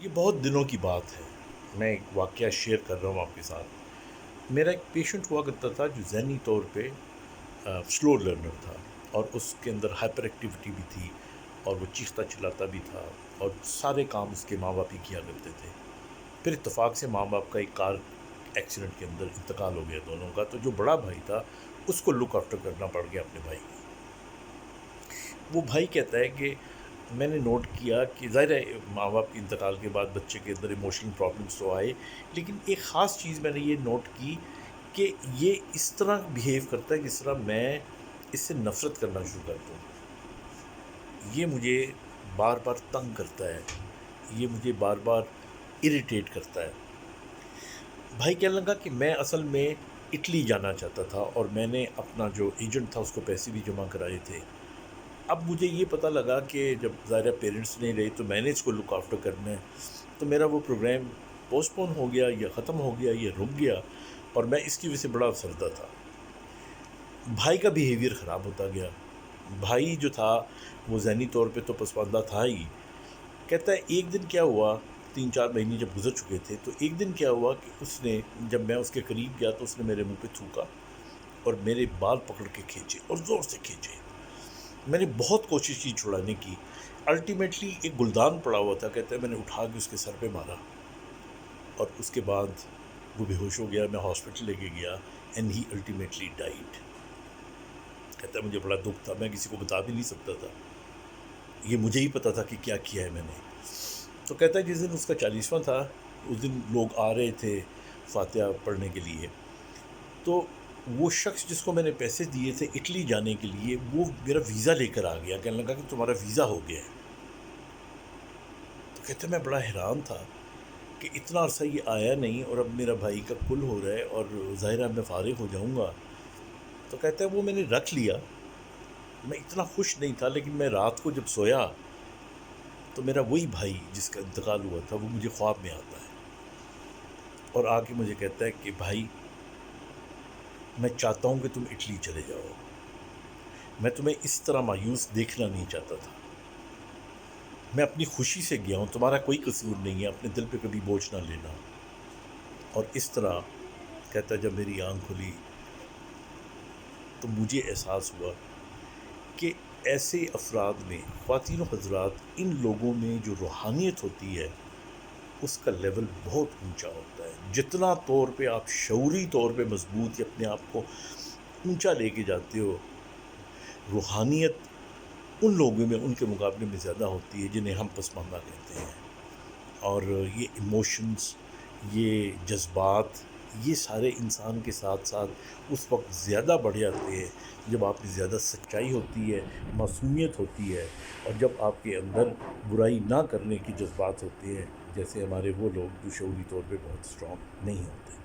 یہ بہت دنوں کی بات ہے. میں ایک واقعہ شیئر کر رہا ہوں آپ کے ساتھ. میرا ایک پیشنٹ ہوا کرتا تھا جو ذہنی طور پہ سلو لرنر تھا، اور اس کے اندر ہائپر ایکٹیویٹی بھی تھی، اور وہ چیختا چلاتا بھی تھا، اور سارے کام اس کے ماں باپ ہی کیا کرتے تھے. پھر اتفاق سے ماں باپ کا ایک کار ایکسیڈنٹ کے اندر انتقال ہو گیا دونوں کا. تو جو بڑا بھائی تھا اس کو لک آفٹر کرنا پڑ گیا اپنے بھائی کو. وہ بھائی کہتا ہے کہ میں نے نوٹ کیا کہ ظاہر ہے ماں باپ کے انتقال کے بعد بچے کے اندر ایموشنل پرابلمس تو آئے، لیکن ایک خاص چیز میں نے یہ نوٹ کی کہ یہ اس طرح بیہیو کرتا ہے جس طرح میں اس سے نفرت کرنا شروع کر دوں. یہ مجھے بار بار تنگ کرتا ہے، یہ مجھے بار بار اریٹیٹ کرتا ہے. بھائی کہنے لگا کہ میں اصل میں اٹلی جانا چاہتا تھا، اور میں نے اپنا جو ایجنٹ تھا اس کو پیسے بھی جمع کرائے تھے. اب مجھے یہ پتہ لگا کہ جب ظاہر پیرنٹس نہیں رہے تو میں نے اس کو لک آفٹر کرنا ہے، تو میرا وہ پروگرام پوسٹ پون ہو گیا، یا ختم ہو گیا، یا رک گیا، اور میں اس کی وجہ سے بڑا افسردہ تھا. بھائی کا بیہیویئر خراب ہوتا گیا. بھائی جو تھا وہ ذہنی طور پہ تو پسماندہ تھا ہی. کہتا ہے ایک دن کیا ہوا، 3-4 مہینے جب گزر چکے تھے، تو ایک دن کیا ہوا کہ اس نے، جب میں اس کے قریب گیا تو اس نے میرے منہ پہ تھوکا اور میرے بال پکڑ کے کھینچے اور زور سے کھینچے. میں نے بہت کوشش کی چھڑانے کی. الٹیمیٹلی ایک گلدان پڑا ہوا تھا، کہتا ہے میں نے اٹھا کے اس کے سر پہ مارا، اور اس کے بعد وہ بے ہوش ہو گیا. میں ہاسپٹل لے کے گیا، اینڈ ہی الٹیمیٹلی ڈائیڈ. کہتا ہے مجھے بڑا دکھ تھا، میں کسی کو بتا بھی نہیں سکتا تھا، یہ مجھے ہی پتا تھا کہ کیا کیا ہے میں نے. تو کہتا ہے جس دن اس کا 40واں تھا، اس دن لوگ آ رہے تھے فاتحہ پڑھنے کے لیے. تو وہ شخص جس کو میں نے پیسے دیے تھے اٹلی جانے کے لیے، وہ میرا ویزا لے کر آ گیا. کہنے لگا کہ تمہارا ویزا ہو گیا ہے. تو کہتے میں بڑا حیران تھا کہ اتنا عرصہ یہ آیا نہیں، اور اب میرا بھائی کا کل ہو رہا ہے، اور ظاہرہ میں فارغ ہو جاؤں گا. تو کہتا ہے وہ میں نے رکھ لیا. میں اتنا خوش نہیں تھا، لیکن میں رات کو جب سویا تو میرا وہی بھائی جس کا انتقال ہوا تھا وہ مجھے خواب میں آتا ہے، اور آ کے مجھے کہتا ہے کہ بھائی میں چاہتا ہوں کہ تم اٹلی چلے جاؤ. میں تمہیں اس طرح مایوس دیکھنا نہیں چاہتا تھا. میں اپنی خوشی سے گیا ہوں، تمہارا کوئی قصور نہیں ہے، اپنے دل پہ کبھی بوجھ نہ لینا. اور اس طرح کہتا ہے جب میری آنکھ کھلی تو مجھے احساس ہوا کہ ایسے افراد میں، خواتین و حضرات، ان لوگوں میں جو روحانیت ہوتی ہے اس کا لیول بہت اونچا ہوتا ہے. جتنا طور پہ آپ شعوری طور پہ مضبوط یا اپنے آپ کو اونچا لے کے جاتے ہو، روحانیت ان لوگوں میں ان کے مقابلے میں زیادہ ہوتی ہے جنہیں ہم پسماندہ کہتے ہیں. اور یہ ایموشنز، یہ جذبات، یہ سارے انسان کے ساتھ ساتھ اس وقت زیادہ بڑھ جاتے ہیں جب آپ میں زیادہ سچائی ہوتی ہے، معصومیت ہوتی ہے، اور جب آپ کے اندر برائی نہ کرنے کی جذبات ہوتے ہیں، جیسے ہمارے وہ لوگ جو شعوری طور پہ بہت اسٹرانگ نہیں ہوتے.